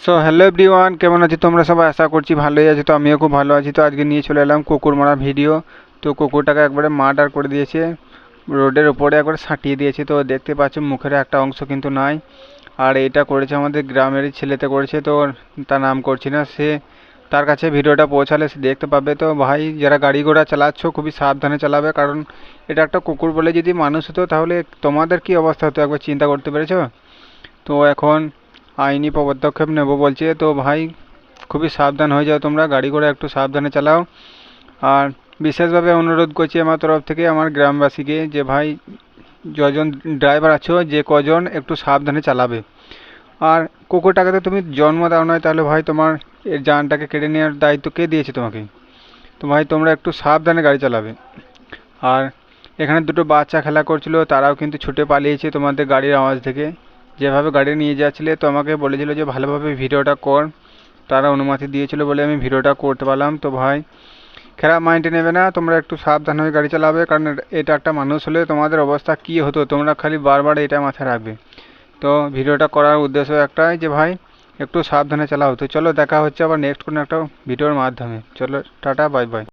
So hello everyone, কেমন আছো তোমরা সবাই? আশা করছি ভালোই আছো। তো আমিও খুব ভালো আছি। তো আজকে নিয়ে চলে এলাম কুকুর মারা ভিডিও। তো কুকুরটাকে একবারে মার্ডার করে দিয়েছে, রোডের উপরে একবারে সাঁটিয়ে দিয়েছে। তো দেখতে পাচ্ছ মুখের একটা অংশ কিন্তু নাই। আর এটা করেছে আমাদের গ্রামেরই ছেলেতে করেছে, তো তার নাম করছি না। তার কাছে ভিডিওটা পৌঁছালে সে দেখতে পাবে। তো ভাই, যারা গাড়ি ঘোড়া চালাচ্ছ খুবই সাবধানে চালাবে, কারণ এটা একটা কুকুর বলে যদি মানুষ হতো তাহলে তোমাদের কি অবস্থা হতো একবার চিন্তা করতে পেরেছো? তো এখন আইনি পদক্ষেপ নেব বলছে। তো ভাই, খুবই সাবধান হয়ে যাও, তোমরা গাড়ি ঘোড়া একটু সাবধানে চালাও। আর বিশেষভাবে অনুরোধ করছি আমার তরফ থেকে আমার গ্রামবাসীকে যে ভাই, যজন ড্রাইভার আছো যে কজন একটু সাবধানে চালাবে। আর কুকুরটাকে তো তুমি জন্ম দাও নয়, তাহলে ভাই তোমার এর জানটাকে কেড়ে নেওয়ার দায়িত্ব কে দিয়েছে তোমাকে? তো ভাই, তোমরা একটু সাবধানে গাড়ি চালাবে। আর এখানে দুটো বাচ্চা খেলা করছিল, তারাও কিন্তু ছুটে পালিয়েছে তোমাদের গাড়ির আওয়াজ থেকে। যেভাবে গাড়ি নিয়ে যাচ্ছিলে তো আমাকে বলেছিল যে ভালোভাবে ভিডিওটা কর, তারা অনুমতি দিয়েছিল বলে আমি ভিডিওটা করতে পারলাম। তো ভাই, খারাপ মাইন্ডে নেবে না, তোমরা একটু সাবধান হয়ে গাড়ি চালাবে, কারণ এটা একটা মানুষ হলে তোমাদের অবস্থা কী হতো তোমরা খালি বারবার এটা মাথায় রাখবে। তো ভিডিওটা করার উদ্দেশ্য একটাই যে ভাই, একটু সাবধানে চালাও। তো চলো, দেখা হচ্ছে আবার নেক্সট কোনো একটা ভিডিওর মাধ্যমে। চলো, টাটা, বাই বাই।